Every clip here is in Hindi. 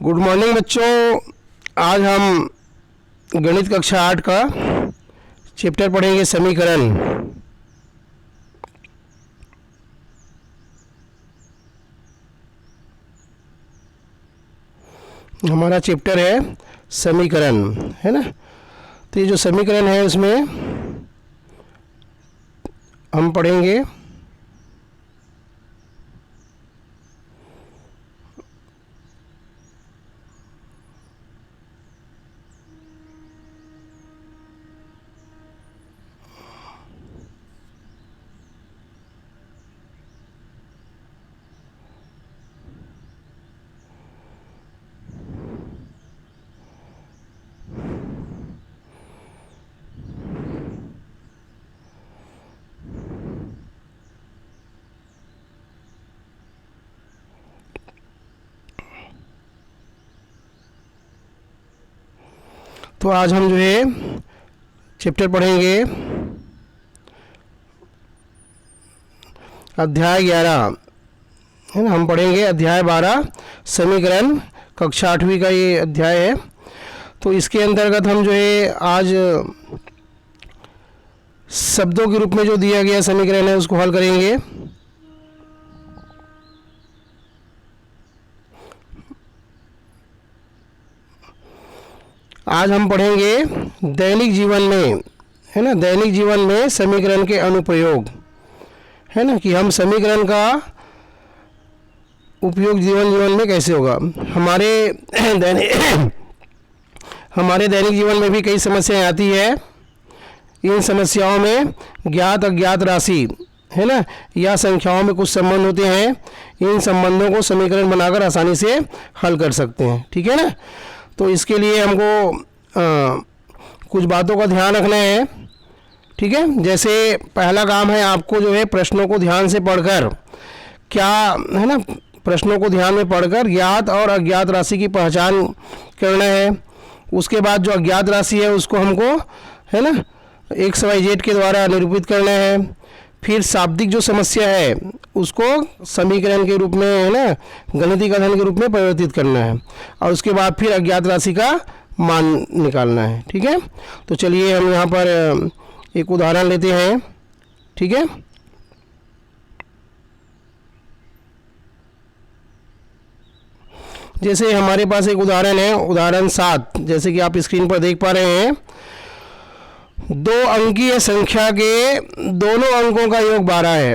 गुड मॉर्निंग बच्चों। आज हम गणित कक्षा 8 का चैप्टर पढ़ेंगे समीकरण। हमारा चैप्टर है समीकरण, है ना। तो ये जो समीकरण है उसमें हम पढ़ेंगे तो आज हम जो है चैप्टर पढ़ेंगे अध्याय 11, है ना। हम पढ़ेंगे अध्याय 12 समीकरण, कक्षा 8वीं का ये अध्याय है। तो इसके अंतर्गत हम जो है आज शब्दों के रूप में जो दिया गया समीकरण है उसको हल करेंगे। आज हम पढ़ेंगे दैनिक जीवन में, है ना, दैनिक जीवन में समीकरण के अनुप्रयोग, है ना, कि हम समीकरण का उपयोग जीवन में कैसे होगा। हमारे दैनिक जीवन में भी कई समस्याएं आती है। इन समस्याओं में ज्ञात अज्ञात राशि, है ना, या संख्याओं में कुछ संबंध होते हैं। इन संबंधों को समीकरण बनाकर आसानी से हल कर सकते हैं, ठीक है ना। तो इसके लिए हमको कुछ बातों का ध्यान रखना है, ठीक है। जैसे पहला काम है आपको जो है प्रश्नों को ध्यान से पढ़कर, क्या है ना, प्रश्नों को ध्यान में पढ़कर ज्ञात और अज्ञात राशि की पहचान करना है। उसके बाद जो अज्ञात राशि है उसको हमको, है ना, एक्स वाई जेड के द्वारा निरूपित करना है। फिर शाब्दिक जो समस्या है उसको समीकरण के रूप में, है ना, गणितीय कथन के रूप में परिवर्तित करना है। और उसके बाद फिर अज्ञात राशि का मान निकालना है, ठीक है। तो चलिए हम यहाँ पर एक उदाहरण लेते हैं, ठीक है। जैसे हमारे पास एक उदाहरण है, उदाहरण 7, जैसे कि आप स्क्रीन पर देख पा रहे हैं। 2 अंकीय संख्या के दोनों अंकों का योग 12 है।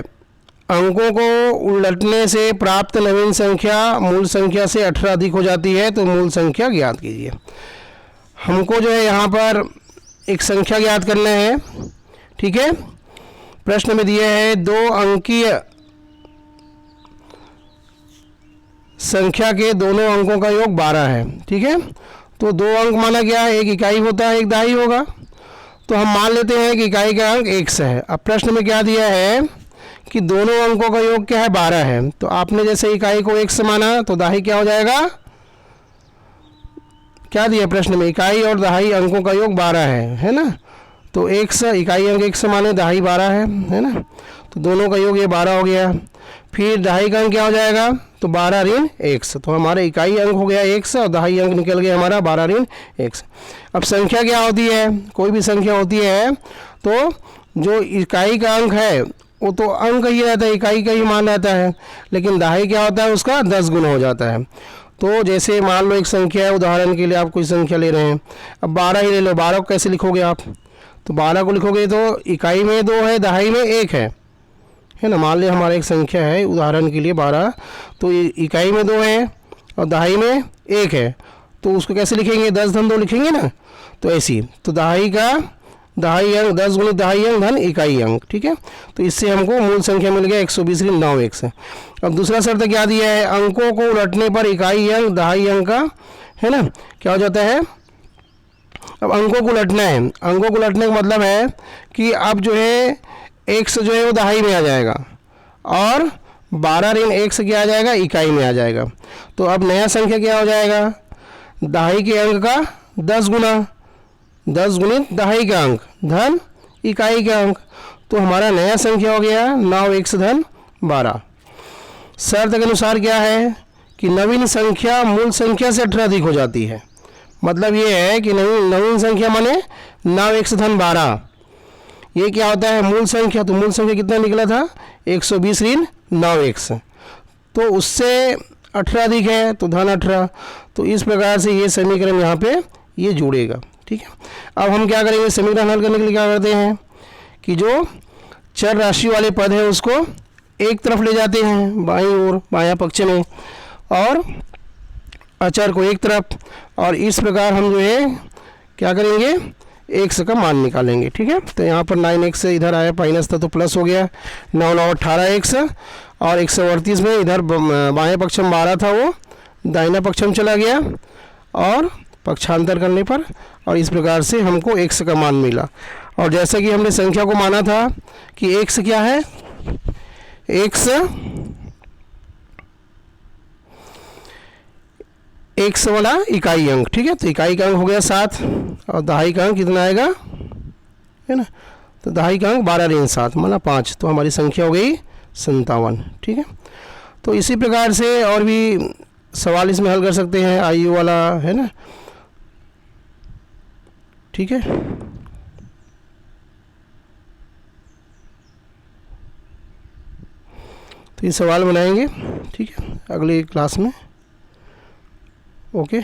अंकों को उलटने से प्राप्त नवीन संख्या मूल संख्या से 18 अधिक हो जाती है, तो मूल संख्या ज्ञात कीजिए। हमको जो है यहाँ पर एक संख्या ज्ञात करना है, ठीक है। प्रश्न में दिया है 2 अंकीय संख्या के दोनों अंकों का योग 12 है, ठीक है। तो 2 अंक माना क्या है, एक इकाई होता है, एक दहाई होगा। तो हम मान लेते हैं कि इकाई का अंक 1 है। अब प्रश्न में क्या दिया है कि दोनों अंकों का योग क्या है, 12 है। तो आपने जैसे इकाई को 1 माना तो दहाई क्या हो जाएगा, क्या दिया प्रश्न में, इकाई और दहाई अंकों का योग 12 है ना। तो 1 इकाई अंक 1 माने दहाई 12 है ना। तो दोनों का योग ये 12 हो गया। फिर दहाई का अंक क्या हो जाएगा, तो 12 ऋण 1। तो हमारे इकाई अंक हो गया 1 और दहाई अंक निकल गया हमारा 12 ऋण 1। अब संख्या क्या होती है, कोई भी संख्या होती है तो जो इकाई का अंक है वो तो अंक ही रहता है, इकाई का ही मान रहता है। लेकिन दहाई क्या होता है, उसका 10 गुना हो जाता है। तो जैसे मान लो एक संख्या है, उदाहरण के लिए आप कोई संख्या ले रहे हैं। अब 12 ही ले लो। 12 को कैसे लिखोगे आप, तो 12 को लिखोगे तो इकाई में 2 है, दहाई में 1 है ना। मान लिया हमारा एक संख्या है उदाहरण के लिए 12, तो इकाई में 2 है और दहाई में 1 है। तो उसको कैसे लिखेंगे, 10 धन 2 लिखेंगे ना। तो ऐसी, तो दहाई अंक 10 गुणित दहाई अंक धन इकाई अंक, ठीक है। तो इससे हमको मूल संख्या मिल गया 120 ऋण 9 1 से। अब दूसरा शर्त क्या दिया है, अंकों को उलटने पर इकाई अंक दहाई अंक का, है ना, क्या हो जाता है। अब अंकों को उलटना है, अंकों को उलटने का मतलब है कि अब जो है 1 जो है वो दहाई में आ जाएगा और 12 ऋण 1 से क्या आ जाएगा, इकाई में आ जाएगा। तो अब नया संख्या क्या हो जाएगा, दहाई के अंक का 10 गुना, 10 गुणित दहाई का अंक धन इकाई का अंक। तो हमारा नया संख्या हो गया 9 1 धन 12। शर्त के अनुसार क्या है कि नवीन संख्या मूल संख्या से 18 अधिक हो जाती है। मतलब ये है कि नवीन संख्या माने 9x धन 12, ये क्या होता है मूल संख्या। तो मूल संख्या कितना निकला था 120 ऋण 9x, तो उससे 18 अधिक है तो धन 18। तो इस प्रकार से ये समीकरण यहाँ पे ये जुड़ेगा। ठीक है, अब हम क्या करेंगे, समीकरण हल करने के लिए क्या करते हैं कि जो चर राशि वाले पद है उसको एक तरफ ले जाते हैं बाईं ओर बायां पक्ष में, और अचर को एक तरफ, और इस प्रकार हम जो है क्या करेंगे x का मान निकालेंगे। ठीक है, तो यहाँ पर 9x इधर आया माइनस था तो प्लस हो गया, 9 9 18x, और 138 में इधर बाएं पक्ष में 12 था वो दाहिना पक्ष में चला गया और पक्षांतर करने पर, और इस प्रकार से हमको x का मान मिला। और जैसा कि हमने संख्या को माना था कि x क्या है, x वाला इकाई अंक। ठीक है, तो इकाई का अंक हो गया 7 और दहाई का अंक कितना आएगा, है ना, तो दहाई का अंक 12 ऋण 7 माना 5, तो हमारी संख्या हो गई 57। ठीक है, तो इसी प्रकार से और भी सवाल इसमें हल कर सकते हैं आयु वाला, है ना। ठीक है, तो ये सवाल बनाएंगे। ठीक है, अगली क्लास में। ओके।